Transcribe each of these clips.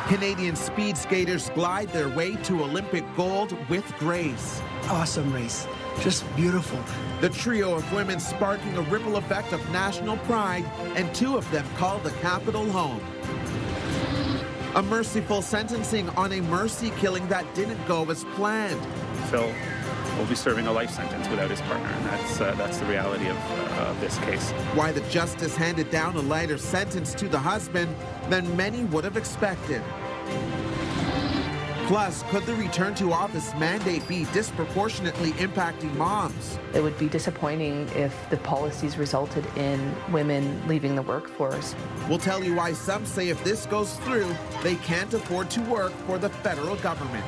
Canadian speed skaters glide their way to Olympic gold with grace. Awesome race, just beautiful. The trio of women sparking a ripple effect of national pride, and two of them call the capital home. A merciful sentencing on a mercy killing that didn't go as planned. Phil will be serving a life sentence without his partner, and that's the reality of this case. Why the justice handed down a lighter sentence to the husband than many would have expected. Plus, could the return to office mandate be disproportionately impacting moms? It would be disappointing if the policies resulted in women leaving the workforce. We'll tell you why some say if this goes through, they can't afford to work for the federal government.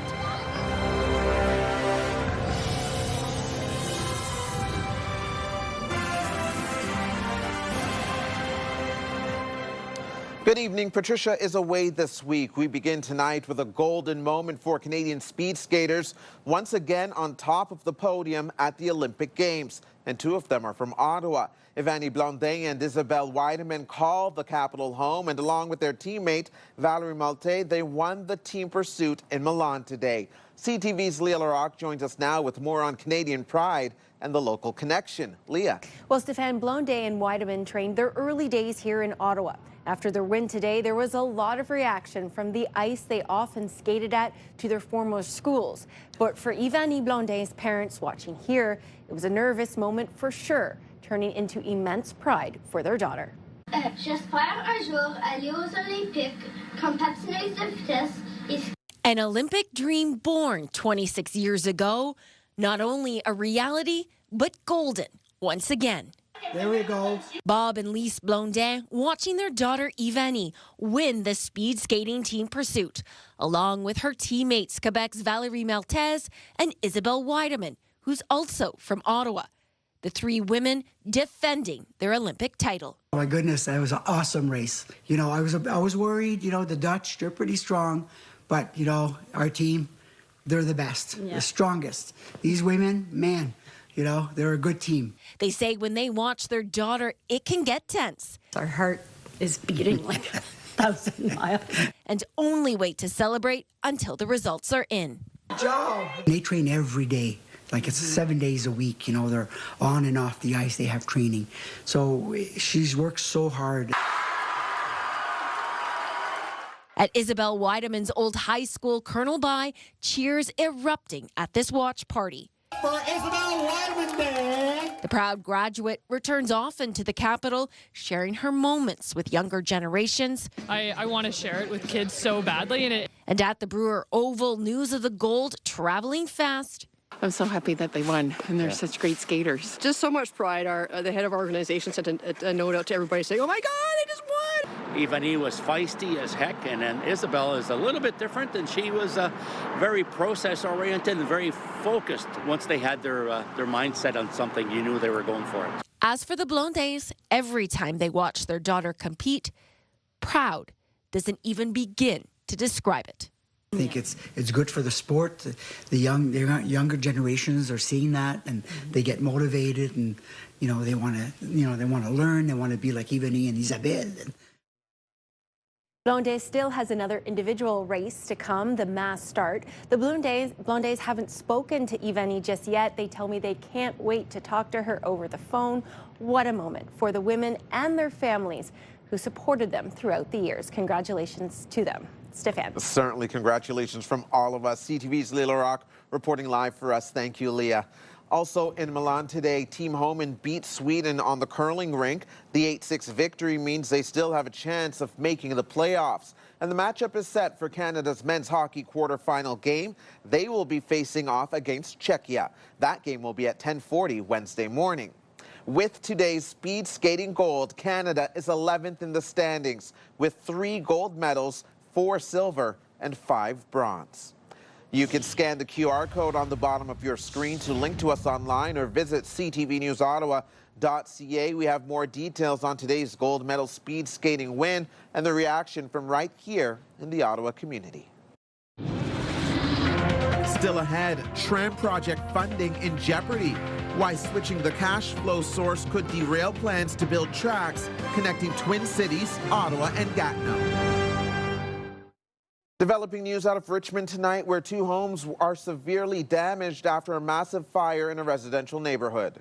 Good evening. Patricia is away this week. We begin tonight with a golden moment for Canadian speed skaters, once again on top of the podium at the Olympic Games. And two of them are from Ottawa. Ivanie Blondin and Isabelle Weidemann called the capital home, and along with their teammate, Valerie Maltais, they won the team pursuit in Milan today. CTV's Leah Larocque joins us now with more on Canadian pride and the local connection. Leah. Well, Stefan, Blondin and Weidemann trained their early days here in Ottawa. After their win today, there was a lot of reaction from the ice they often skated at to their former schools. But for Ivanie Blondin's parents watching here, it was a nervous moment for sure, turning into immense pride for their daughter. J'espère un jour aller aux Olympiques, compétitionner de vitesse. An Olympic dream born 26 years ago, not only a reality, but golden once again. There we go. Bob and Lise Blondin watching their daughter Ivanie win the speed skating team pursuit, along with her teammates Quebec's Valerie Maltais and Isabelle Weidemann, who's also from Ottawa. The three women defending their Olympic title. Oh my goodness, that was an awesome race. You know, I was worried, you know, the Dutch, they're pretty strong, but, you know, our team, they're the best, the strongest. These women, man, you know, they're a good team. They say when they watch their daughter, it can get tense. Our heart is beating like 1,000 miles. And only wait to celebrate until the results are in. Good job. They train every day. Like it's 7 days a week, you know, they're on and off the ice, they have training. So she's worked so hard. At Isabelle Weidemann's old high school, Colonel By, cheers erupting at this watch party. For Isabelle Weidemann Day. The proud graduate returns often to the capital, sharing her moments with younger generations. I want to share it with kids so badly. And at the Brewer Oval, news of the gold traveling fast. I'm so happy that they won, and they're such great skaters. Just so much pride. The head of our organization sent a note out to everybody saying, oh my God, they just won! Ivanie was feisty as heck, and then Isabelle is a little bit different, and she was very process-oriented and very focused. Once they had their mindset on something, you knew they were going for it. As for the Blondins, every time they watch their daughter compete, proud doesn't even begin to describe it. I think it's good for the sport. The younger generations are seeing that, and they get motivated, and you know they want to learn. They want to be like Ivanie and Isabelle. Blondin still has another individual race to come, the mass start. The Blondins haven't spoken to Ivanie just yet. They tell me they can't wait to talk to her over the phone. What a moment for the women and their families who supported them throughout the years. Congratulations to them. Stefan. Certainly, congratulations from all of us. CTV's Leah Larocque reporting live for us. Thank you, Leah. Also in Milan today, Team Homan beat Sweden on the curling rink. The 8-6 victory means they still have a chance of making the playoffs. And the matchup is set for Canada's men's hockey quarterfinal game. They will be facing off against Czechia. That game will be at 10:40 Wednesday morning. With today's speed skating gold, Canada is 11th in the standings with 3 gold medals, 4 silver, and 5 bronze. You can scan the QR code on the bottom of your screen to link to us online or visit ctvnewsottawa.ca. We have more details on today's gold medal speed skating win and the reaction from right here in the Ottawa community. Still ahead, tram project funding in jeopardy. Why switching the cash flow source could derail plans to build tracks connecting Twin Cities, Ottawa, and Gatineau. Developing news out of Richmond tonight, where 2 homes are severely damaged after a massive fire in a residential neighborhood.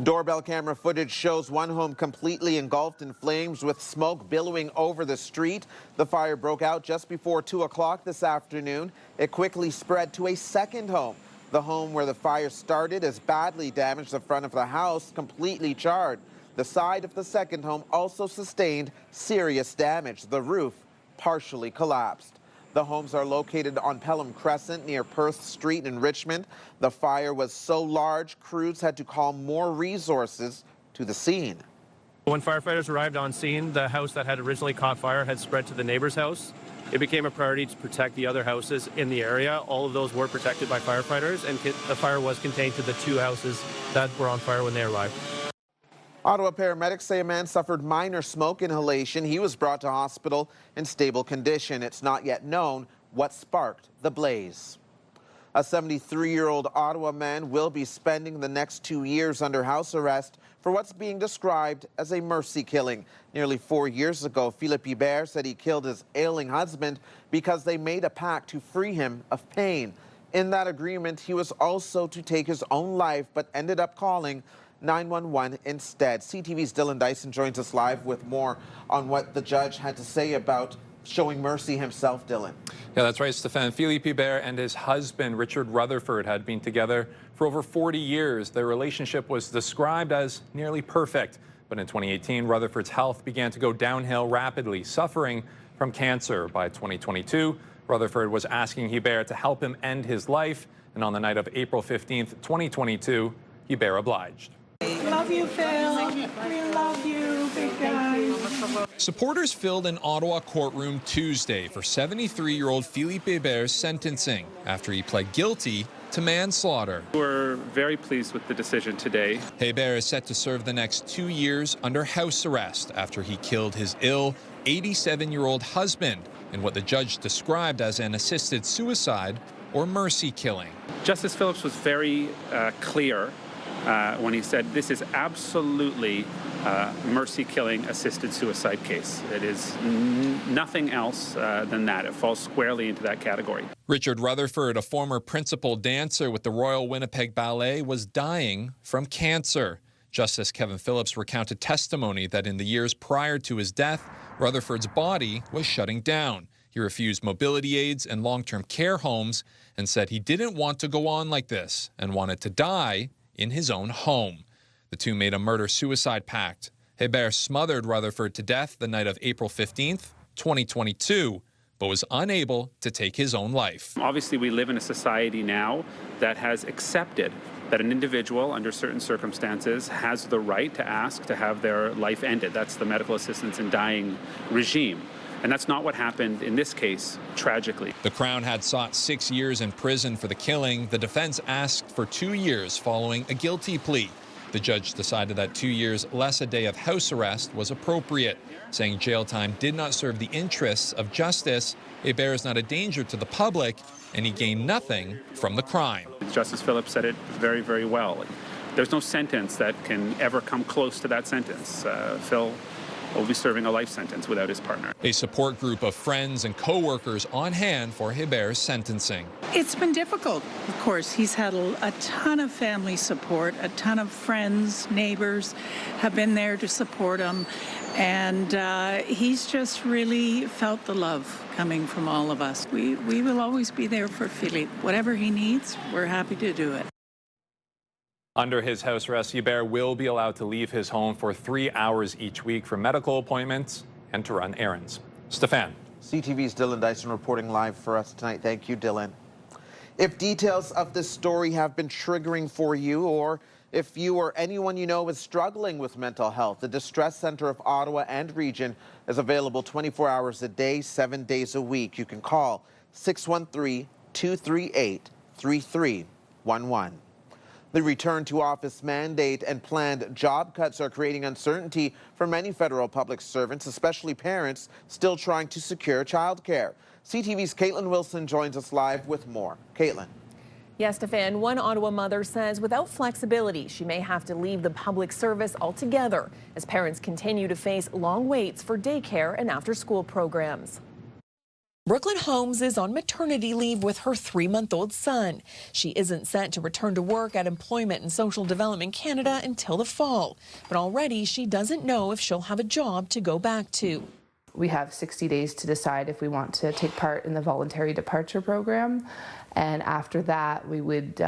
Doorbell camera footage shows 1 home completely engulfed in flames with smoke billowing over the street. The fire broke out just before 2 o'clock this afternoon. It quickly spread to a second home. The home where the fire started is badly damaged. The front of the house completely charred. The side of the second home also sustained serious damage. The roof partially collapsed. The homes are located on Pelham Crescent near Perth Street in Richmond. The fire was so large, crews had to call more resources to the scene. When firefighters arrived on scene, the house that had originally caught fire had spread to the neighbor's house. It became a priority to protect the other houses in the area. All of those were protected by firefighters, and the fire was contained to the 2 houses that were on fire when they arrived. Ottawa paramedics say a man suffered minor smoke inhalation. He was brought to hospital in stable condition. It's not yet known what sparked the blaze. A 73-year-old Ottawa man will be spending the next 2 years under house arrest for what's being described as a mercy killing. Nearly 4 years ago, Philippe Hebert said he killed his ailing husband because they made a pact to free him of pain. In that agreement, he was also to take his own life, but ended up calling 911 instead. CTV's Dylan Dyson joins us live with more on what the judge had to say about showing mercy himself. Dylan. Yeah, that's right, Stefan. Philippe Hebert and his husband, Richard Rutherford, had been together for over 40 years. Their relationship was described as nearly perfect. But in 2018, Rutherford's health began to go downhill rapidly, suffering from cancer. By 2022, Rutherford was asking Hebert to help him end his life. And on the night of April 15th, 2022, Hebert obliged. Love you, Phil. We love you, big guy. Supporters filled an Ottawa courtroom Tuesday for 73-year-old Philippe Hebert's sentencing after he pled guilty to manslaughter. We're very pleased with the decision today. Hebert is set to serve the next 2 years under house arrest after he killed his ill 87-year-old husband in what the judge described as an assisted suicide or mercy killing. Justice Phillips was very clear when he said this is absolutely mercy-killing assisted suicide case. It is nothing else than that. It falls squarely into that category. Richard Rutherford, a former principal dancer with the Royal Winnipeg Ballet, was dying from cancer. Justice Kevin Phillips recounted testimony that in the years prior to his death, Rutherford's body was shutting down. He refused mobility aids and long-term care homes and said he didn't want to go on like this and wanted to die in his own home. The two made a murder-suicide pact. Hebert smothered Rutherford to death the night of April 15th, 2022, but was unable to take his own life. Obviously, we live in a society now that has accepted that an individual, under certain circumstances, has the right to ask to have their life ended. That's the medical assistance in dying regime. And that's not what happened in this case, tragically. The Crown had sought 6 years in prison for the killing. The defense asked for 2 years following a guilty plea. The judge decided that 2 years less a day of house arrest was appropriate, saying jail time did not serve the interests of justice. Hebert is not a danger to the public, and he gained nothing from the crime. Justice Phillips said it very, very well. There's no sentence that can ever come close to that sentence. Phil will be serving a life sentence without his partner. A support group of friends and co-workers on hand for Hebert's sentencing. It's been difficult. Of course, he's had a ton of family support, a ton of friends, neighbors have been there to support him, and he's just really felt the love coming from all of us. We will always be there for Philippe. Whatever he needs, we're happy to do it. Under his house arrest, Hebert will be allowed to leave his home for 3 hours each week for medical appointments and to run errands. Stefan. CTV's Dylan Dyson reporting live for us tonight. Thank you, Dylan. If details of this story have been triggering for you, or if you or anyone you know is struggling with mental health, the Distress Center of Ottawa and region is available 24 hours a day, 7 days a week. You can call 613-238-3311. The return to office mandate and planned job cuts are creating uncertainty for many federal public servants, especially parents still trying to secure childcare. CTV's Caitlin Wilson joins us live with more. Caitlin. Yes, Stefan, one Ottawa mother says without flexibility, she may have to leave the public service altogether as parents continue to face long waits for daycare and after-school programs. Brooklyn Holmes is on maternity leave with her 3-month-old son. She isn't set to return to work at Employment and Social Development Canada until the fall, but already she doesn't know if she'll have a job to go back to. We have 60 days to decide if we want to take part in the voluntary departure program, and after that we would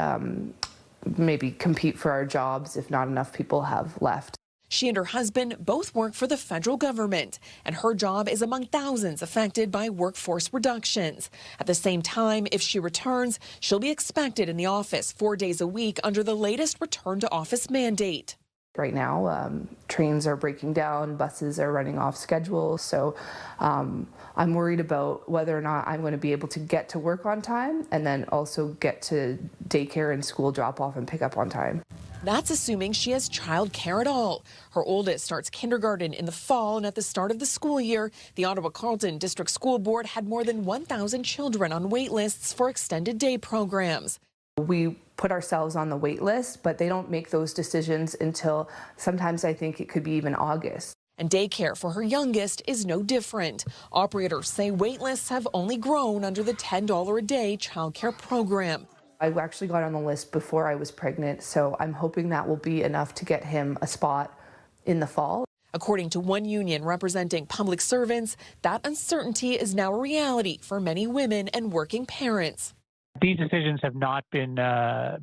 maybe compete for our jobs if not enough people have left. She and her husband both work for the federal government, and her job is among thousands affected by workforce reductions. At the same time, if she returns, she'll be expected in the office 4 days a week under the latest return to office mandate. Right now, trains are breaking down, buses are running off schedule, so I'm worried about whether or not I'm going to be able to get to work on time and then also get to daycare and school drop-off and pick up on time. That's assuming she has childcare at all. Her oldest starts kindergarten in the fall, and at the start of the school year, the Ottawa-Carleton District School Board had more than 1,000 children on wait lists for extended day programs. We put ourselves on the wait list, but they don't make those decisions until sometimes I think it could be even August. And daycare for her youngest is no different. Operators say wait lists have only grown under the $10 a day childcare program. I actually got on the list before I was pregnant, so I'm hoping that will be enough to get him a spot in the fall. According to one union representing public servants, that uncertainty is now a reality for many women and working parents. These decisions have not been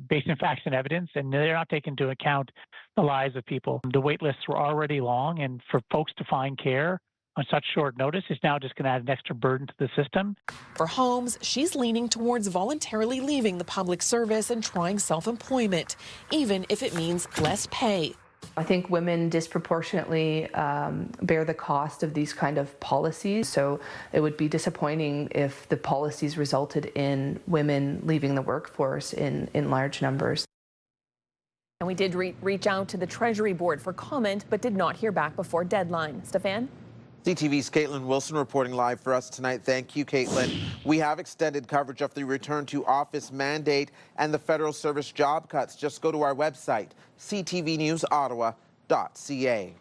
based in facts and evidence, and they're not taking into account the lives of people. The wait lists were already long, and for folks to find care on such short notice is now just going to add an extra burden to the system. For Holmes, she's leaning towards voluntarily leaving the public service and trying self-employment, even if it means less pay. I think women disproportionately bear the cost of these kind of policies, so it would be disappointing if the policies resulted in women leaving the workforce in large numbers. And we did reach out to the Treasury Board for comment, but did not hear back before deadline. Stefan? CTV's Caitlin Wilson reporting live for us tonight. Thank you, Caitlin. We have extended coverage of the return to office mandate and the federal service job cuts. Just go to our website, ctvnewsottawa.ca.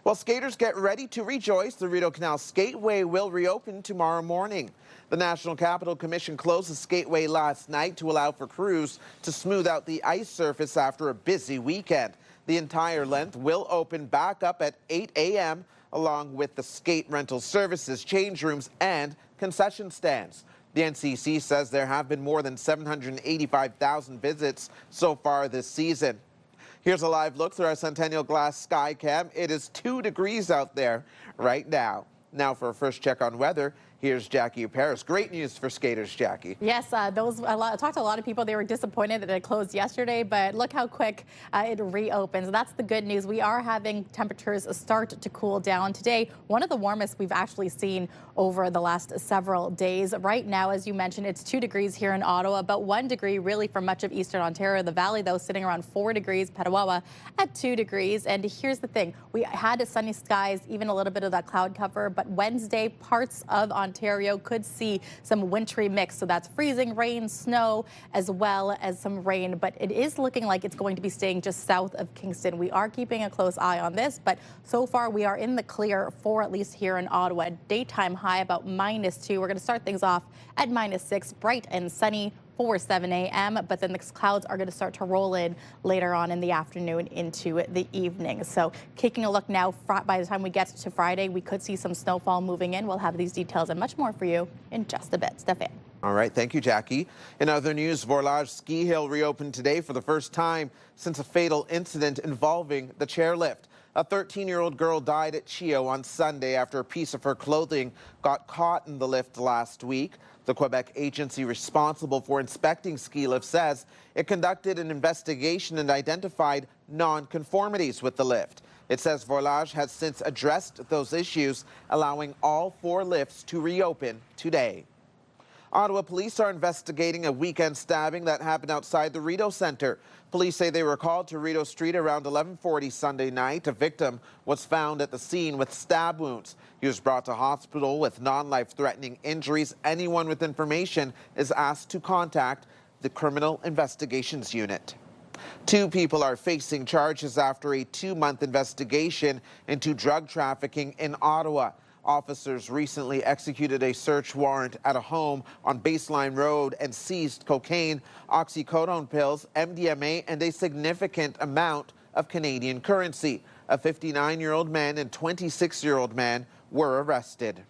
While skaters get ready to rejoice, the Rideau Canal Skateway will reopen tomorrow morning. The National Capital Commission closed the skateway last night to allow for crews to smooth out the ice surface after a busy weekend. The entire length will open back up at 8 a.m. along with the skate rental services, change rooms, and concession stands. The NCC says there have been more than 785,000 visits so far this season. Here's a live look through our Centennial Glass Sky Cam. It is 2 degrees out there right now. Now for a first check on weather, here's Jackie Paris. Great news for skaters, Jackie. Yes, I talked to a lot of people. They were disappointed that it closed yesterday, but look how quick it reopens. That's the good news. We are having temperatures start to cool down today. One of the warmest we've actually seen over the last several days. Right now, as you mentioned, it's 2 degrees here in Ottawa, about 1 degree really for much of eastern Ontario. The valley, though, sitting around 4 degrees. Petawawa at 2 degrees. And here's the thing. We had sunny skies, even a little bit of that cloud cover, but Wednesday, parts of Ontario could see some wintry mix. So that's freezing rain, snow, as well as some rain. But it is looking like it's going to be staying just south of Kingston. We are keeping a close eye on this, but so far we are in the clear for at least here in Ottawa. Daytime high about -2. We're going to start things off at -6, bright and sunny for 7 a.m., but then the clouds are going to start to roll in later on in the afternoon into the evening. So taking a look now, by the time we get to Friday, we could see some snowfall moving in. We'll have these details and much more for you in just a bit. Stefan. All right, thank you, Jackie. In other news, Vorlage Ski Hill reopened today for the first time since a fatal incident involving the chairlift. A 13-year-old girl died at Chio on Sunday after a piece of her clothing got caught in the lift last week. The Quebec agency responsible for inspecting ski lifts says it conducted an investigation and identified non-conformities with the lift. It says Vorlage has since addressed those issues, allowing all 4 lifts to reopen today. Ottawa police are investigating a weekend stabbing that happened outside the Rideau Centre. Police say they were called to Rideau Street around 11:40 Sunday night. A victim was found at the scene with stab wounds. He was brought to hospital with non-life-threatening injuries. Anyone with information is asked to contact the Criminal Investigations Unit. 2 people are facing charges after a 2-month investigation into drug trafficking in Ottawa. Officers recently executed a search warrant at a home on Baseline Road and seized cocaine, oxycodone pills, MDMA, and a significant amount of Canadian currency. A 59-year-old man and 26-year-old man were arrested.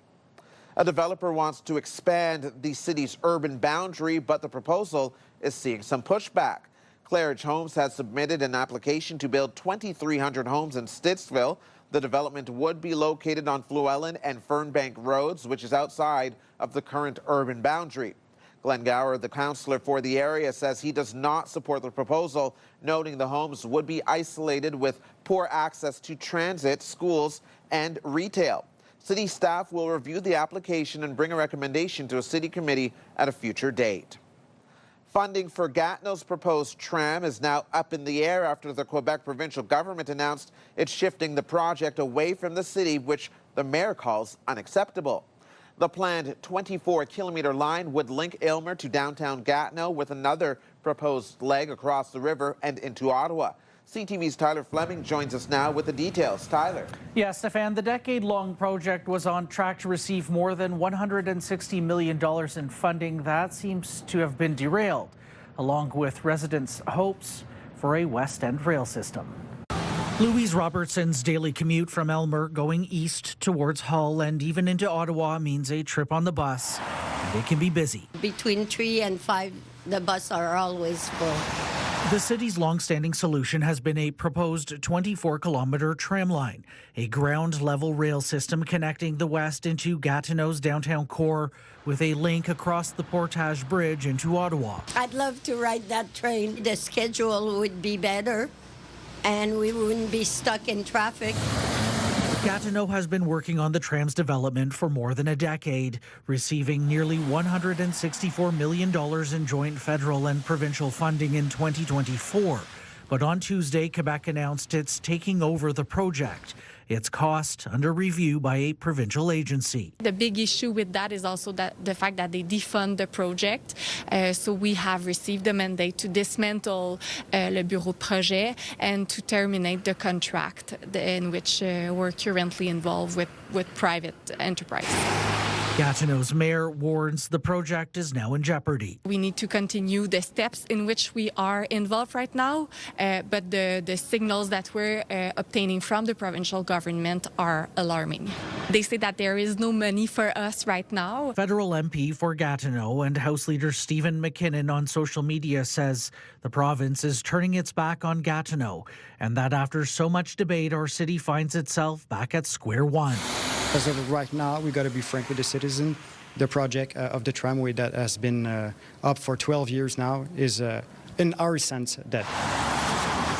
A developer wants to expand the city's urban boundary, but the proposal is seeing some pushback. Claridge Homes has submitted an application to build 2,300 homes in Stittsville. The development would be located on Fluellen and Fernbank Roads, which is outside of the current urban boundary. Glenn Gower, the councillor for the area, says he does not support the proposal, noting the homes would be isolated with poor access to transit, schools, and retail. City staff will review the application and bring a recommendation to a city committee at a future date. Funding for Gatineau's proposed tram is now up in the air after the Quebec provincial government announced it's shifting the project away from the city, which the mayor calls unacceptable. The planned 24-kilometer line would link Aylmer to downtown Gatineau with another proposed leg across the river and into Ottawa. CTV's Tyler Fleming joins us now with the details. Tyler. Yeah, Stefan, the decade-long project was on track to receive more than $160 million in funding. That seems to have been derailed, along with residents' hopes for a West End rail system. Louise Robertson's daily commute from Aylmer going east towards Hull and even into Ottawa means a trip on the bus, and it can be busy. Between 3 and 5, the buses are always full. The city's long-standing solution has been a proposed 24-kilometer tram line, a ground-level rail system connecting the west into Gatineau's downtown core with a link across the Portage Bridge into Ottawa. I'd love to ride that train. The schedule would be better, and we wouldn't be stuck in traffic. Gatineau has been working on the tram's development for more than a decade, receiving nearly $164 million in joint federal and provincial funding in 2024. But on Tuesday, Quebec announced it's taking over the project. Its cost under review by a provincial agency. The big issue with that is also that the fact that they defund the project. So we have received the mandate to dismantle le bureau de projet and to terminate the contract in which we're currently involved with private enterprise. Gatineau's mayor warns the project is now in jeopardy. We need to continue the steps in which we are involved right now, but the signals that we're obtaining from the provincial government are alarming. They say that there is no money for us right now. Federal MP for Gatineau and House Leader Stephen McKinnon on social media says the province is turning its back on Gatineau and that after so much debate, our city finds itself back at square one. As of right now, we got to be frank with the citizen. The project of the tramway that has been up for 12 years now is, in our sense, dead.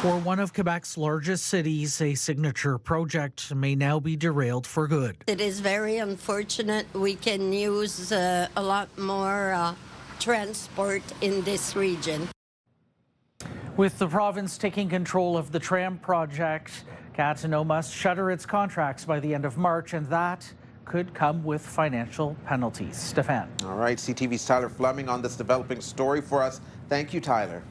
For one of Quebec's largest cities, a signature project may now be derailed for good. It is very unfortunate. We can use a lot more transport in this region. With the province taking control of the tram project, Gatineau must shutter its contracts by the end of March, and that could come with financial penalties. Stefan. All right, CTV's Tyler Fleming on this developing story for us. Thank you, Tyler.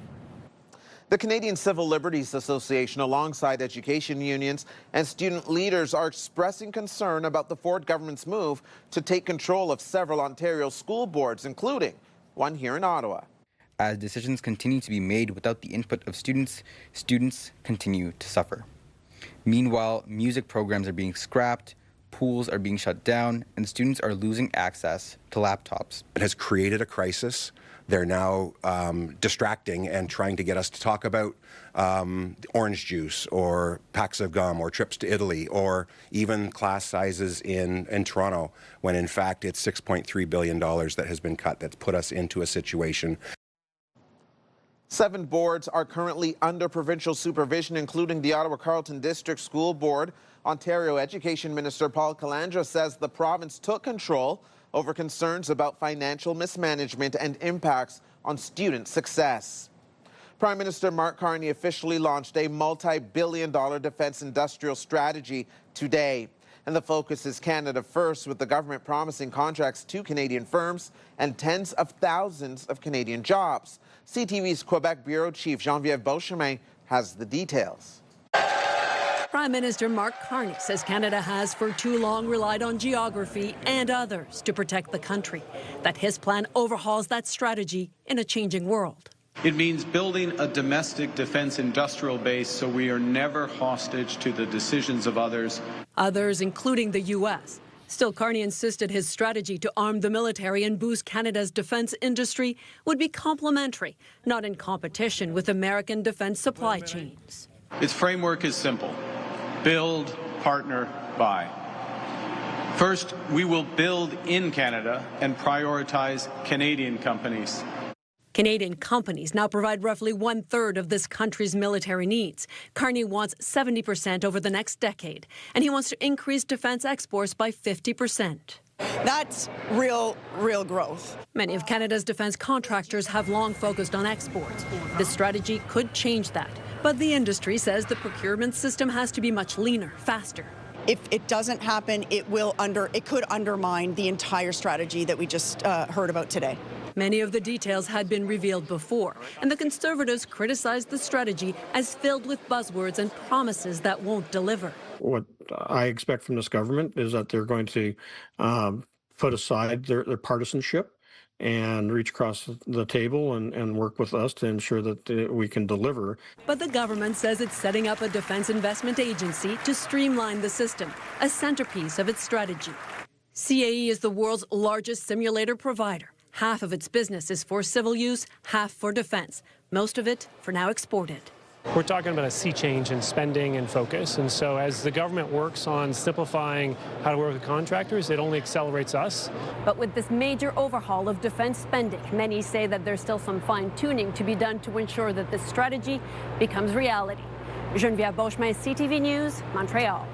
The Canadian Civil Liberties Association, alongside education unions and student leaders, are expressing concern about the Ford government's move to take control of several Ontario school boards, including one here in Ottawa. As decisions continue to be made without the input of students, students continue to suffer. Meanwhile, music programs are being scrapped, pools are being shut down, and students are losing access to laptops. It has created a crisis. They're now distracting and trying to get us to talk about orange juice or packs of gum or trips to Italy or even class sizes in Toronto, when in fact it's $6.3 billion that has been cut. That's put us into a situation. 7 boards are currently under provincial supervision, including the Ottawa Carleton District School Board. Ontario Education Minister Paul Calandra says the province took control over concerns about financial mismanagement and impacts on student success. Prime Minister Mark Carney officially launched a multi-billion-dollar defense industrial strategy today. And the focus is Canada First, with the government promising contracts to Canadian firms and tens of thousands of Canadian jobs. CTV's Quebec Bureau Chief Geneviève Beauchemin has the details. Prime Minister Mark Carney says Canada has for too long relied on geography and others to protect the country, that his plan overhauls that strategy in a changing world. It means building a domestic defense industrial base so we are never hostage to the decisions of others. Others, including the U.S. Still, Carney insisted his strategy to arm the military and boost Canada's defense industry would be complementary, not in competition with American defense supply chains. Its framework is simple. Build, partner, buy. First, we will build in Canada and prioritize Canadian companies. Canadian companies now provide roughly 1/3 of this country's military needs. Carney wants 70% over the next decade, and he wants to increase defense exports by 50%. That's real growth. Many of Canada's defense contractors have long focused on exports. This strategy could change that, but the industry says the procurement system has to be much leaner, faster. If it doesn't happen, it could undermine the entire strategy that we just heard about today. Many of the details had been revealed before, and the Conservatives criticized the strategy as filled with buzzwords and promises that won't deliver. What I expect from this government is that they're going to put aside their partisanship and reach across the table and work with us to ensure that we can deliver. But the government says it's setting up a defense investment agency to streamline the system, a centerpiece of its strategy. CAE is the world's largest simulator provider. Half of its business is for civil use, half for defense, most of it for now exported. We're talking about a sea change in spending and focus, and so as the government works on simplifying how to work with contractors, it only accelerates us. But with this major overhaul of defense spending, many say that there's still some fine-tuning to be done to ensure that this strategy becomes reality. Geneviève Beauchemin, CTV News, Montreal.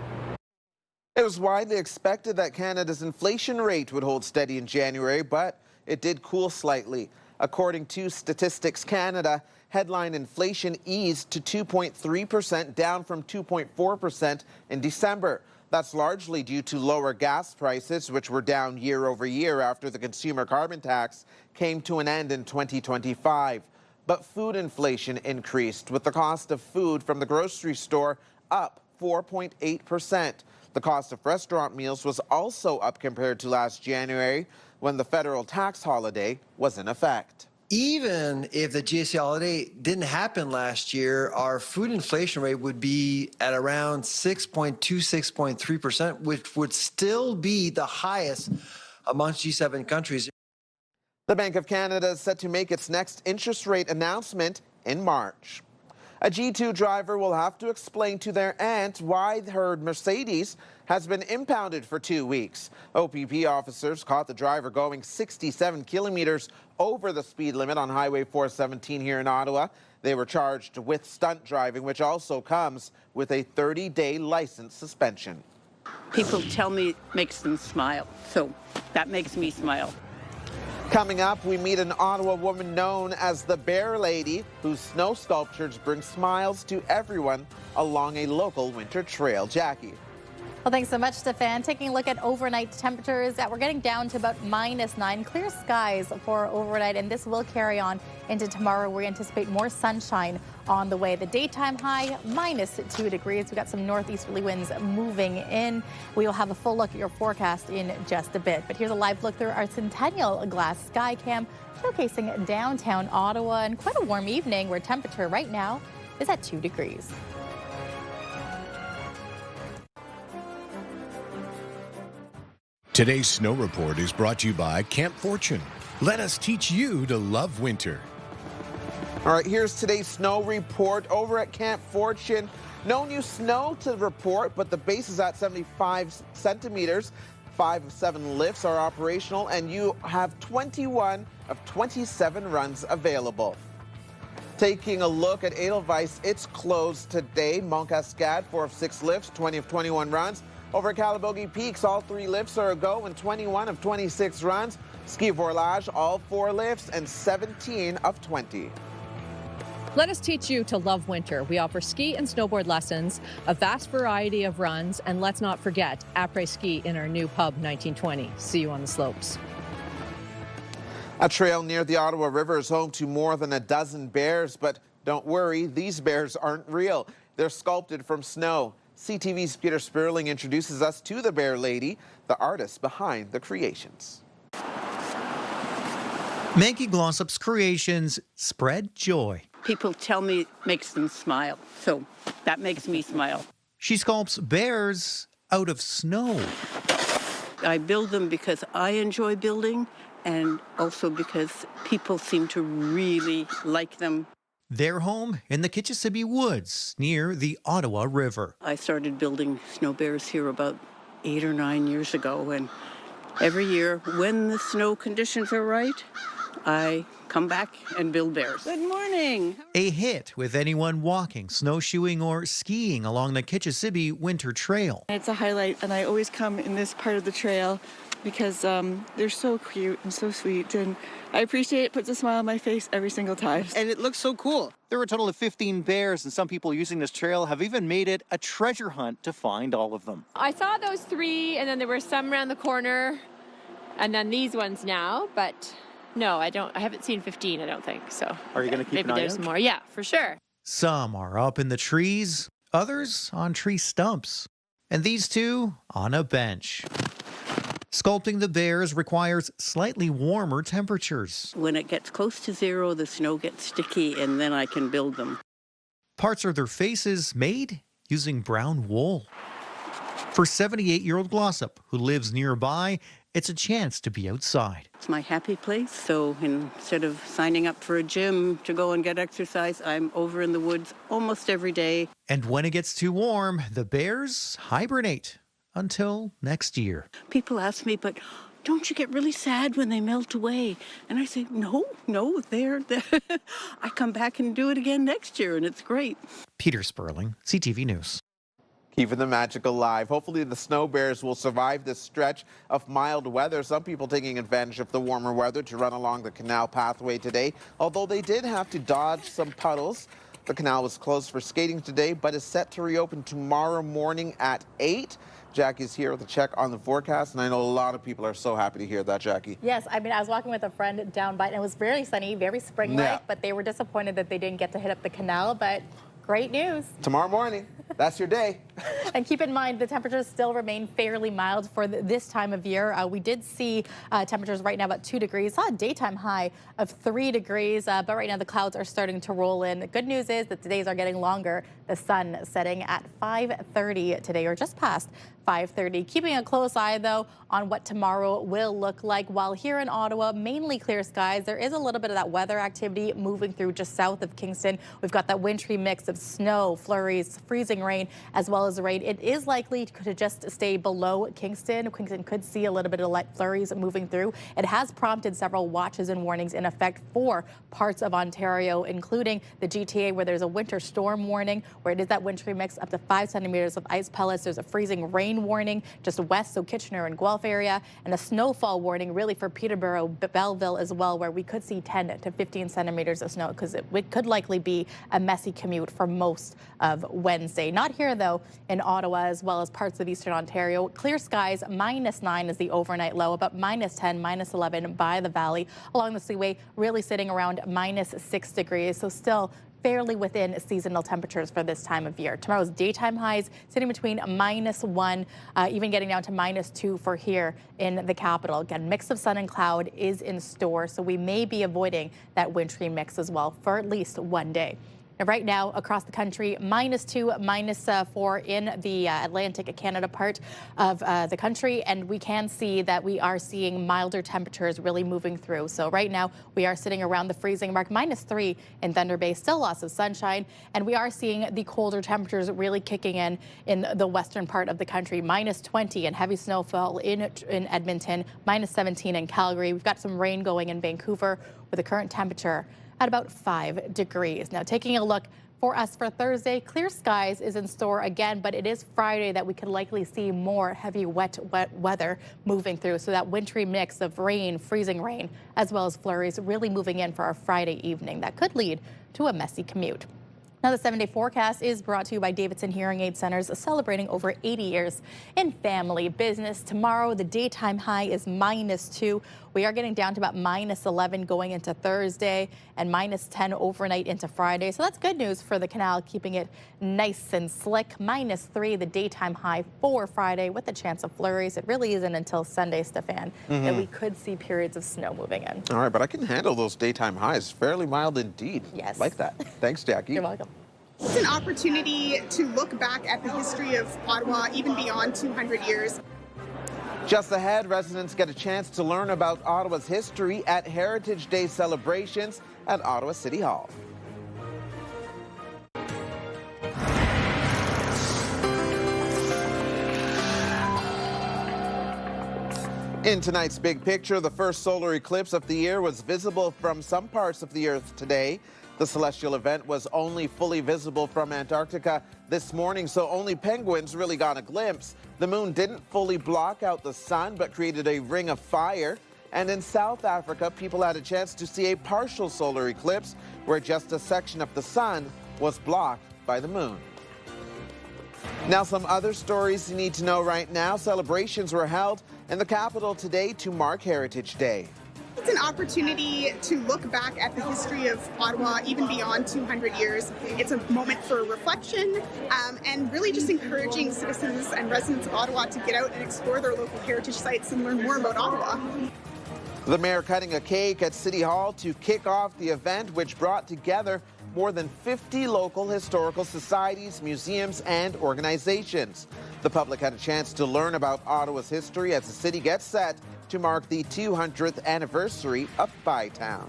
It was widely expected that Canada's inflation rate would hold steady in January, but it did cool slightly. According to Statistics Canada, headline inflation eased to 2.3%, down from 2.4% in December. That's largely due to lower gas prices, which were down year over year after the consumer carbon tax came to an end in 2025. But food inflation increased, with the cost of food from the grocery store up 4.8%. The cost of restaurant meals was also up compared to last January, when the federal tax holiday was in effect. Even if the GST holiday didn't happen last year, our food inflation rate would be at around 6.2, 6.3%, which would still be the highest amongst G7 countries. The Bank of Canada is set to make its next interest rate announcement in March. A G2 driver will have to explain to their aunt why her Mercedes has been impounded for 2 weeks. OPP officers caught the driver going 67 kilometers over the speed limit on Highway 417 here in Ottawa. They were charged with stunt driving, which also comes with a 30-day license suspension. People tell me it makes them smile, so that makes me smile. Coming up, we meet an Ottawa woman known as the Bear Lady, whose snow sculptures bring smiles to everyone along a local winter trail. Jackie. Well, thanks so much, Stefan. Taking a look at overnight temperatures, we're getting down to about -9. Clear skies for overnight, and this will carry on into tomorrow. We anticipate more sunshine on the way. The daytime high, -2 degrees. We've got some northeasterly winds moving in. We will have a full look at your forecast in just a bit. But here's a live look through our Centennial Glass Sky Cam, showcasing downtown Ottawa, and quite a warm evening where temperature right now is at 2 degrees. Today's Snow Report is brought to you by Camp Fortune. Let us teach you to love winter. All right, here's today's snow report over at Camp Fortune. No new snow to report, but the base is at 75 centimeters. 5 of 7 lifts are operational, and you have 21 of 27 runs available. Taking a look at Edelweiss, it's closed today. Mont Cascade, 4 of 6 lifts, 20 of 21 runs. Over at Calabogie Peaks, all 3 lifts are a go and 21 of 26 runs. Ski Vorlage, all 4 lifts and 17 of 20. Let us teach you to love winter. We offer ski and snowboard lessons, a vast variety of runs, and let's not forget après ski in our new pub 1920. See you on the slopes. A trail near the Ottawa River is home to more than a dozen bears, but don't worry, these bears aren't real. They're sculpted from snow. CTV's Peter Sperling introduces us to the Bear Lady, the artist behind the creations. Maggie Glossop's creations spread joy. People tell me it makes them smile, so that makes me smile. She sculpts bears out of snow. I build them because I enjoy building and also because people seem to really like them. Their home in the Kitchissippi Woods near the Ottawa River. I started building snow bears here about 8 or 9 years ago, and every year when the snow conditions are right, I come back and build bears. Good morning. A hit with anyone walking, snowshoeing, or skiing along the Kitchissippi Winter Trail. It's a highlight, and I always come in this part of the trail because they're so cute and so sweet, and I appreciate it. Puts a smile on my face every single time. And it looks so cool. There are a total of 15 bears, and some people using this trail have even made it a treasure hunt to find all of them. I saw those 3, and then there were some around the corner, and then these ones now, but no, I haven't seen 15, I don't think, so. Are you going to keep an eye out? Maybe there's more, yeah, for sure. Some are up in the trees, others on tree stumps, and these two on a bench. Sculpting the bears requires slightly warmer temperatures. When it gets close to 0, the snow gets sticky, and then I can build them. Parts of their faces made using brown wool. For 78-year-old Glossop, who lives nearby, it's a chance to be outside. It's my happy place, so instead of signing up for a gym to go and get exercise, I'm over in the woods almost every day. And when it gets too warm, the bears hibernate until next year. People ask me, but don't you get really sad when they melt away? And I say, no, they're I come back and do it again next year, and it's great. Peter Sperling, CTV News. Keeping the magic alive. Hopefully the snow bears will survive this stretch of mild weather. Some people taking advantage of the warmer weather to run along the canal pathway today, although they did have to dodge some puddles. The canal was closed for skating today, but is set to reopen tomorrow morning at 8. Jackie's here with a check on the forecast, and I know a lot of people are so happy to hear that, Jackie. Yes, I mean, I was walking with a friend down by, and it was very sunny, very spring-like, but they were disappointed that they didn't get to hit up the canal, but great news. Tomorrow morning, that's your day. And keep in mind, the temperatures still remain fairly mild for this time of year. We did see temperatures right now about 2 degrees, saw a daytime high of 3 degrees, but right now the clouds are starting to roll in. The good news is that the days are getting longer. The sun setting at 5:30 today, or just past 5:30. Keeping a close eye, though, on what tomorrow will look like. While here in Ottawa, mainly clear skies, there is a little bit of that weather activity moving through just south of Kingston. We've got that wintry mix of snow, flurries, freezing rain, as well as rain. It is likely to just stay below Kingston. Kingston could see a little bit of light flurries moving through. It has prompted several watches and warnings in effect for parts of Ontario, including the GTA, where there's a winter storm warning, where it is that wintry mix up to 5 centimeters of ice pellets. There's a freezing rain warning just west, so Kitchener and Guelph area, and a snowfall warning really for Peterborough, Belleville as well, where we could see 10 to 15 centimeters of snow, because it could likely be a messy commute for most of Wednesday. Not here, though, in Ottawa, as well as parts of eastern Ontario. Clear skies, -9 is the overnight low, about -10, -11 by the valley. Along the Seaway, really sitting around -6 degrees, so still fairly within seasonal temperatures for this time of year. Tomorrow's daytime highs sitting between -1, even getting down to -2 for here in the capital. Again, mix of sun and cloud is in store, so we may be avoiding that wintry mix as well for at least one day. And right now, across the country, -2, -4 in the Atlantic Canada part of the country. And we can see that we are seeing milder temperatures really moving through. So right now, we are sitting around the freezing mark, -3 in Thunder Bay, still lots of sunshine. And we are seeing the colder temperatures really kicking in the western part of the country, -20 and heavy snowfall in Edmonton, -17 in Calgary. We've got some rain going in Vancouver with a current temperature at about 5 degrees. Now, taking a look for us for Thursday, clear skies is in store again, but it is Friday that we could likely see more heavy, wet weather moving through. So that wintry mix of rain, freezing rain, as well as flurries really moving in for our Friday evening. That could lead to a messy commute. Now, the 7-day forecast is brought to you by Davidson Hearing Aid Centers, celebrating over 80 years in family business. Tomorrow, the daytime high is -2. We are getting down to about -11 going into Thursday and -10 overnight into Friday. So that's good news for the canal, keeping it nice and slick. -3, the daytime high for Friday with a chance of flurries. It really isn't until Sunday, Stefan, that we could see periods of snow moving in. All right, but I can handle those daytime highs. Fairly mild indeed. Yes. Like that. Thanks, Jackie. You're welcome. It's an opportunity to look back at the history of Ottawa, even beyond 200 years. Just ahead, residents get a chance to learn about Ottawa's history at Heritage Day celebrations at Ottawa City Hall. In tonight's big picture, the first solar eclipse of the year was visible from some parts of the Earth today. The celestial event was only fully visible from Antarctica this morning, so only penguins really got a glimpse. The moon didn't fully block out the sun, but created a ring of fire. And in South Africa, people had a chance to see a partial solar eclipse where just a section of the sun was blocked by the moon. Now, some other stories you need to know right now. Celebrations were held in the capital today to mark Heritage Day. It's an opportunity to look back at the history of Ottawa, even beyond 200 years. It's a moment for reflection and really just encouraging citizens and residents of Ottawa to get out and explore their local heritage sites and learn more about Ottawa. The mayor cutting a cake at City Hall to kick off the event, which brought together more than 50 local historical societies, museums, and organizations. The public had a chance to learn about Ottawa's history as the city gets set to mark the 200th anniversary of Bytown.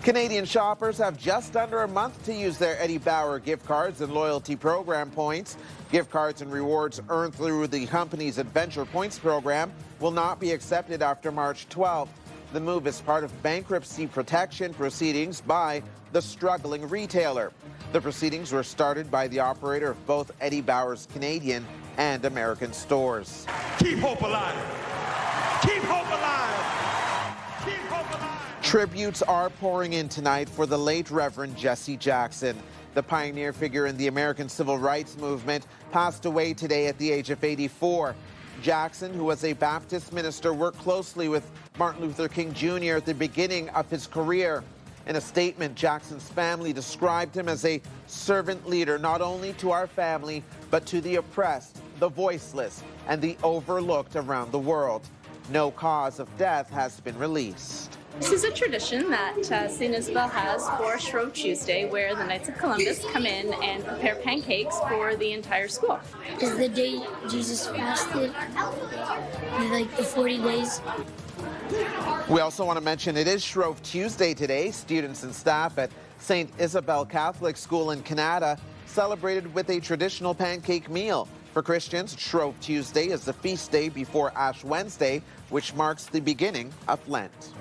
Canadian shoppers have just under a month to use their Eddie Bauer gift cards and loyalty program points. Gift cards and rewards earned through the company's Adventure Points program will not be accepted after March 12th. The move is part of bankruptcy protection proceedings by the struggling retailer. The proceedings were started by the operator of both Eddie Bauer's Canadian and American stores. Keep hope alive. Keep hope alive. Keep hope alive. Tributes are pouring in tonight for the late Reverend Jesse Jackson. The pioneer figure in the American civil rights movement passed away today at the age of 84. Jackson, who was a Baptist minister, worked closely with Martin Luther King Jr. at the beginning of his career. In a statement, Jackson's family described him as a servant leader, not only to our family, but to the oppressed, the voiceless, and the overlooked around the world. No cause of death has been released. This is a tradition that St. Isabelle has for Shrove Tuesday, where the Knights of Columbus come in and prepare pancakes for the entire school. Is the day Jesus fasted, like the 40 days. We also want to mention it is Shrove Tuesday today. Students and staff at St. Isabelle Catholic School in Canada celebrated with a traditional pancake meal. For Christians, Shrove Tuesday is the feast day before Ash Wednesday, which marks the beginning of Lent.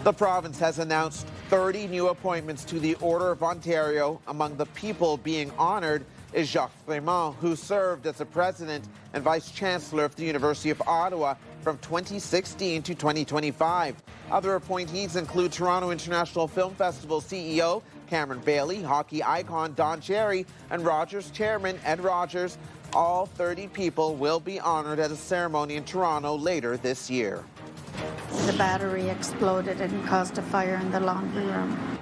The province has announced 30 new appointments to the Order of Ontario. Among the people being honored is Jacques Frémont, who served as the president and vice chancellor of the University of Ottawa from 2016 to 2025. Other appointees include Toronto International Film Festival CEO Cameron Bailey, hockey icon Don Cherry, and Rogers chairman Ed Rogers. All 30 people will be honored at a ceremony in Toronto later this year. The battery exploded and caused a fire in the laundry room.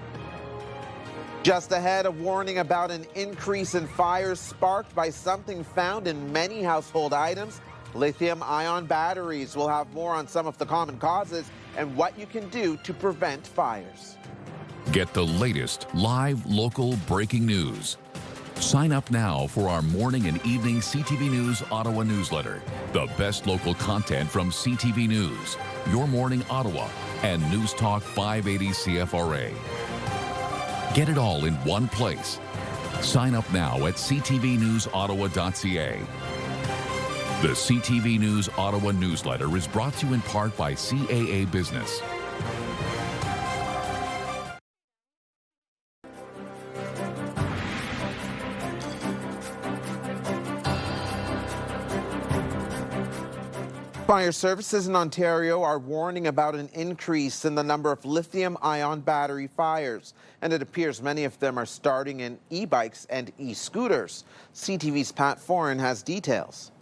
Just ahead, a warning about an increase in fires sparked by something found in many household items. Lithium-ion batteries. We'll have more on some of the common causes and what you can do to prevent fires. Get the latest live local breaking news. Sign up now for our morning and evening CTV News Ottawa newsletter. The best local content from CTV News, Your Morning Ottawa, and News Talk 580 CFRA. Get it all in one place. Sign up now at ctvnewsottawa.ca. The CTV News Ottawa newsletter is brought to you in part by CAA Business. Fire services in Ontario are warning about an increase in the number of lithium-ion battery fires, and it appears many of them are starting in e-bikes and e-scooters. CTV's Pat Foran has details.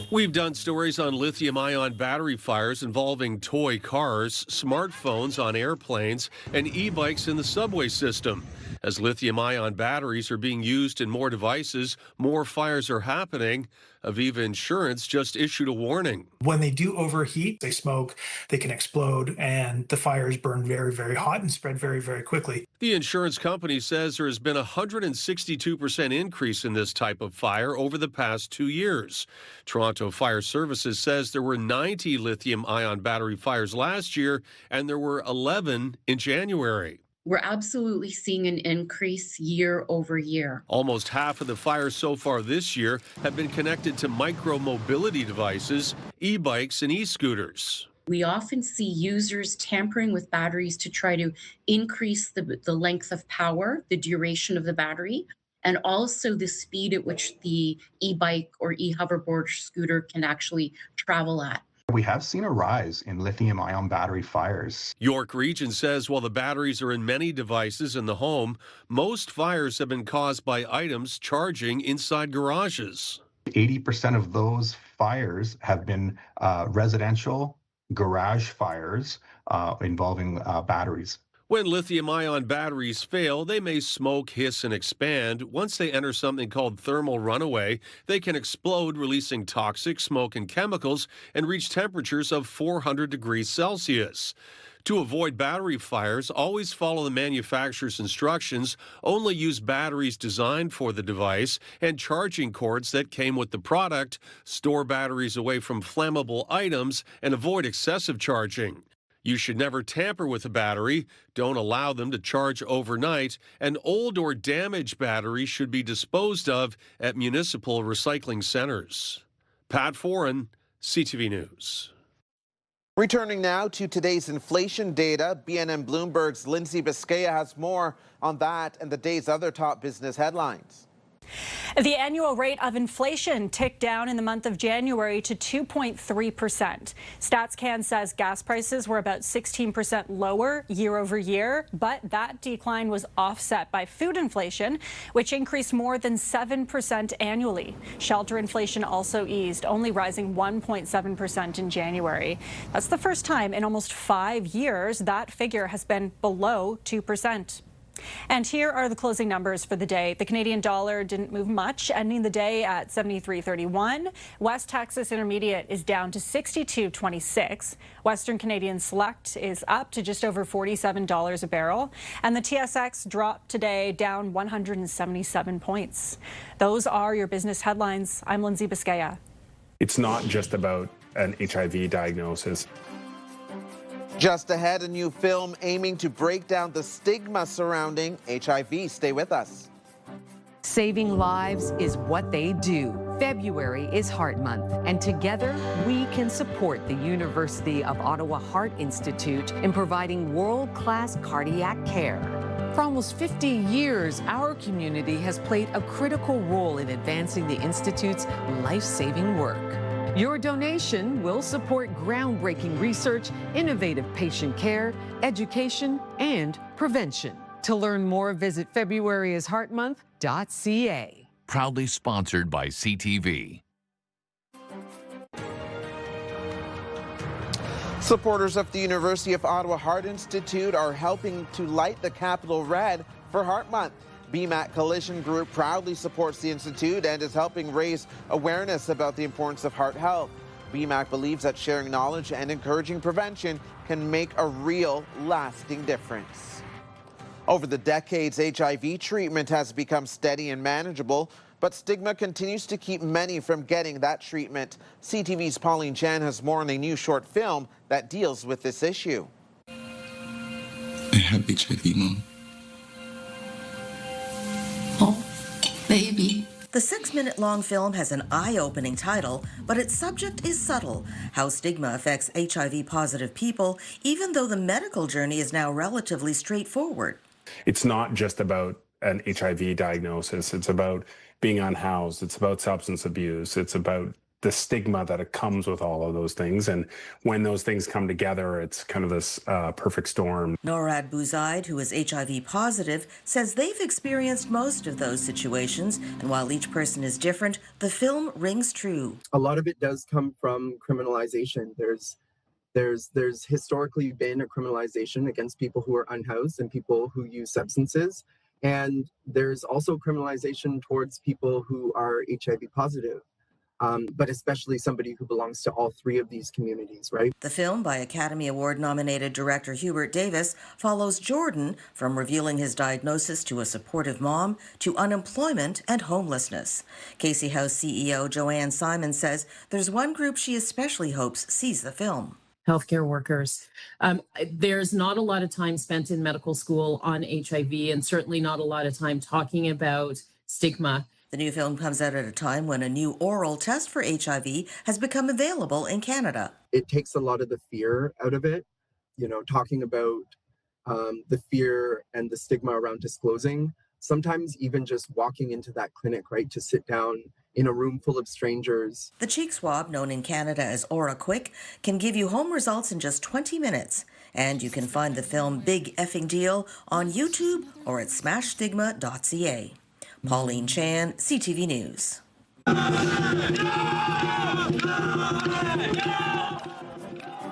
We've done stories on lithium-ion battery fires involving toy cars, smartphones on airplanes, and e-bikes in the subway system. As lithium-ion batteries are being used in more devices, more fires are happening. Aviva Insurance just issued a warning. When they do overheat, they smoke, they can explode, and the fires burn very, very hot and spread very, very quickly. The insurance company says there has been a 162% increase in this type of fire over the past 2 years. Toronto Fire Services says there were 90 lithium-ion battery fires last year, and there were 11 in January. We're absolutely seeing an increase year over year. Almost half of the fires so far this year have been connected to micro-mobility devices, e-bikes and e-scooters. We often see users tampering with batteries to try to increase the length of power, the duration of the battery, and also the speed at which the e-bike or e-hoverboard or scooter can actually travel at. We have seen a rise in lithium-ion battery fires. York Region says while the batteries are in many devices in the home, most fires have been caused by items charging inside garages. 80% of those fires have been residential garage fires involving batteries. When lithium-ion batteries fail, they may smoke, hiss, and expand. Once they enter something called thermal runaway, they can explode, releasing toxic smoke and chemicals, and reach temperatures of 400 degrees Celsius. To avoid battery fires, always follow the manufacturer's instructions, only use batteries designed for the device, and charging cords that came with the product. Store batteries away from flammable items, and avoid excessive charging. You should never tamper with a battery. Don't allow them to charge overnight. And old or damaged batteries should be disposed of at municipal recycling centers. Pat Foran, CTV News. Returning now to today's inflation data, BNN Bloomberg's Lindsay Biscaya has more on that and the day's other top business headlines. The annual rate of inflation ticked down in the month of January to 2.3%. StatsCan says gas prices were about 16% lower year over year, but that decline was offset by food inflation, which increased more than 7% annually. Shelter inflation also eased, only rising 1.7% in January. That's the first time in almost 5 years that figure has been below 2%. And here are the closing numbers for the day. The Canadian dollar didn't move much, ending the day at 73.31. West Texas Intermediate is down to 62.26. Western Canadian Select is up to just over $47 a barrel. And the TSX dropped today, down 177 points. Those are your business headlines. I'm Lindsay Biscaya. It's not just about an HIV diagnosis. Just ahead, a new film aiming to break down the stigma surrounding HIV. Stay with us. Saving lives is what they do. February is Heart Month, and together we can support the University of Ottawa Heart Institute in providing world-class cardiac care. For almost 50 years, our community has played a critical role in advancing the Institute's life-saving work. Your donation will support groundbreaking research, innovative patient care, education, and prevention. To learn more, visit FebruaryIsHeartMonth.ca. Proudly sponsored by CTV. Supporters of the University of Ottawa Heart Institute are helping to light the Capitol red for Heart Month. BMAC Collision Group proudly supports the Institute and is helping raise awareness about the importance of heart health. BMAC believes that sharing knowledge and encouraging prevention can make a real, lasting difference. Over the decades, HIV treatment has become steady and manageable, but stigma continues to keep many from getting that treatment. CTV's Pauline Chan has more on a new short film that deals with this issue. I have HIV, Mom. Baby. The 6-minute-long film has an eye-opening title, but its subject is subtle: how stigma affects HIV-positive people, even though the medical journey is now relatively straightforward. It's not just about an HIV diagnosis. It's about being unhoused. It's about substance abuse. It's about the stigma that comes with all of those things. And when those things come together, it's kind of this perfect storm. Norad Bouzaid, who is HIV positive, says they've experienced most of those situations, and while each person is different, the film rings true. A lot of it does come from criminalization. There's historically been a criminalization against people who are unhoused and people who use substances. And there's also criminalization towards people who are HIV positive. But especially somebody who belongs to all three of these communities, right? The film, by Academy Award-nominated director Hubert Davis, follows Jordan from revealing his diagnosis to a supportive mom to unemployment and homelessness. Casey House CEO Joanne Simon says there's one group she especially hopes sees the film. Healthcare workers. There's not a lot of time spent in medical school on HIV, and certainly not a lot of time talking about stigma. The new film comes out at a time when a new oral test for HIV has become available in Canada. It takes a lot of the fear out of it, talking about the fear and the stigma around disclosing. Sometimes even just walking into that clinic, right, to sit down in a room full of strangers. The cheek swab, known in Canada as Aura Quick, can give you home results in just 20 minutes. And you can find the film Big Effing Deal on YouTube or at smashstigma.ca. Pauline Chan, CTV News.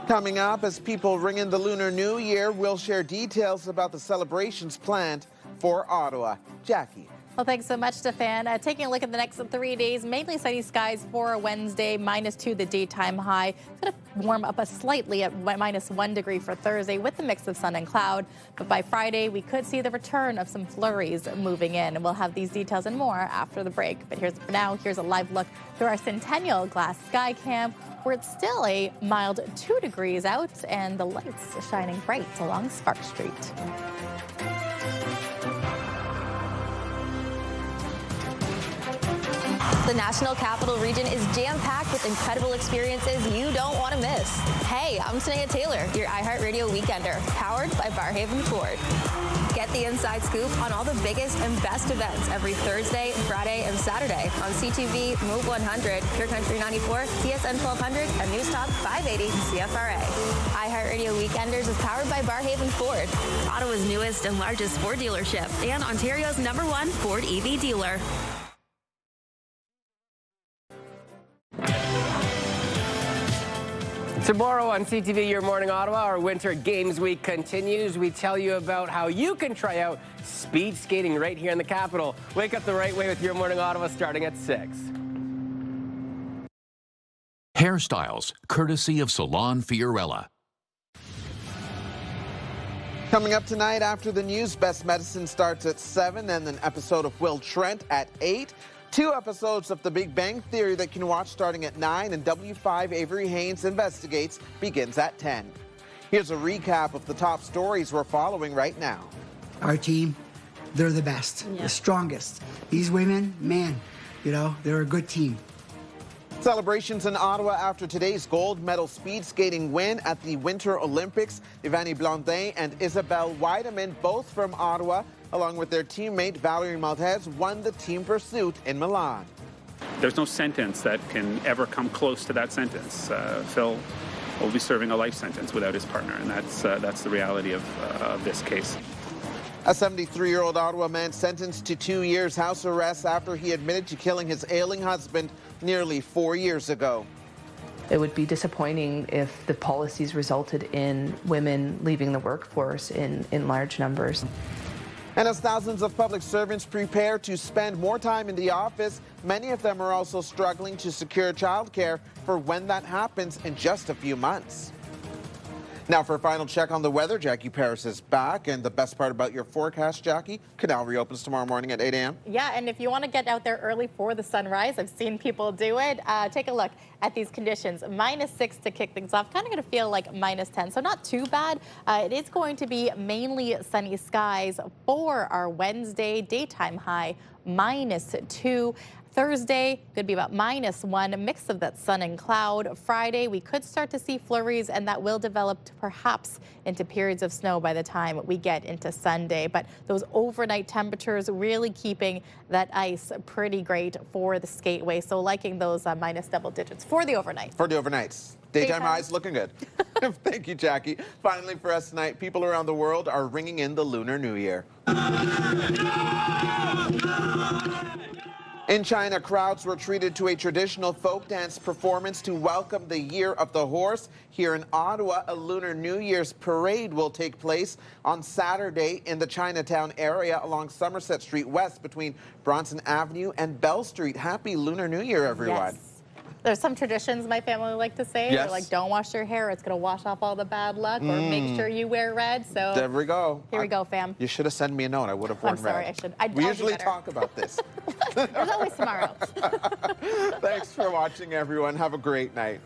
Coming up, as people ring in the Lunar New Year, we'll share details about the celebrations planned for Ottawa. Jackie. Well, thanks so much, Stefan. Taking a look at the next 3 days, mainly sunny skies for Wednesday, -2 the daytime high. It's going to warm up slightly at -1 degree for Thursday with a mix of sun and cloud. But by Friday, we could see the return of some flurries moving in. And we'll have these details and more after the break. But here's a live look through our Centennial Glass Sky Cam, where it's still a mild 2 degrees out and the lights are shining bright along Spark Street. The National Capital Region is jam-packed with incredible experiences you don't want to miss. Hey, I'm Sanaya Taylor, your iHeartRadio Weekender, powered by Barhaven Ford. Get the inside scoop on all the biggest and best events every Thursday, Friday, and Saturday on CTV, Move 100, Pure Country 94, TSN 1200, and News Talk 580 CFRA. iHeartRadio Weekenders is powered by Barhaven Ford, Ottawa's newest and largest Ford dealership, and Ontario's #1 Ford EV dealer. Tomorrow on CTV Your Morning Ottawa, our Winter Games Week continues. We tell you about how you can try out speed skating right here in the capital. Wake up the right way with Your Morning Ottawa starting at 6. Hairstyles, courtesy of Salon Fiorella. Coming up tonight after the news, Best Medicine starts at 7, and an episode of Will Trent at 8. 2 episodes of The Big Bang Theory that you can watch starting at 9, and W5 Avery Haynes Investigates begins at 10. Here's a recap of the top stories we're following right now. Our team, they're the best, the strongest. These women, man, they're a good team. Celebrations in Ottawa after today's gold medal speed skating win at the Winter Olympics. Ivanie Blondin and Isabelle Weidemann, both from Ottawa, along with their teammate Valerie Maltais, won the team pursuit in Milan. There's no sentence that can ever come close to that sentence. Phil will be serving a life sentence without his partner, and that's the reality of this case. A 73-year-old Ottawa man sentenced to 2 years house arrest after he admitted to killing his ailing husband nearly 4 years ago. It would be disappointing if the policies resulted in women leaving the workforce in large numbers. And as thousands of public servants prepare to spend more time in the office, many of them are also struggling to secure childcare for when that happens in just a few months. Now for a final check on the weather, Jackie Paris is back. And the best part about your forecast, Jackie, Canal reopens tomorrow morning at 8 a.m. Yeah, and if you want to get out there early for the sunrise, I've seen people do it. Take a look at these conditions. -6 to kick things off. Kind of going to feel like -10, so not too bad. It is going to be mainly sunny skies for our Wednesday. Daytime high -2. Thursday could be about -1, a mix of that sun and cloud. Friday, we could start to see flurries, and that will develop perhaps into periods of snow by the time we get into Sunday. But those overnight temperatures really keeping that ice pretty great for the skateway. So liking those minus double digits for the overnight. For the overnights. Daytime highs looking good. Thank you, Jackie. Finally for us tonight, people around the world are ringing in the Lunar New Year. In China, crowds were treated to a traditional folk dance performance to welcome the Year of the Horse. Here in Ottawa, a Lunar New Year's parade will take place on Saturday in the Chinatown area along Somerset Street West between Bronson Avenue and Bell Street. Happy Lunar New Year, everyone. Yes. There's some traditions my family like to say. Yes. They're like, don't wash your hair. It's going to wash off all the bad luck. Or make sure you wear red. So there we go. Here we go, fam. You should have sent me a note. I would have worn I'm sorry. red. I should. We usually talk about this. There's always tomorrow. Thanks for watching, everyone. Have a great night.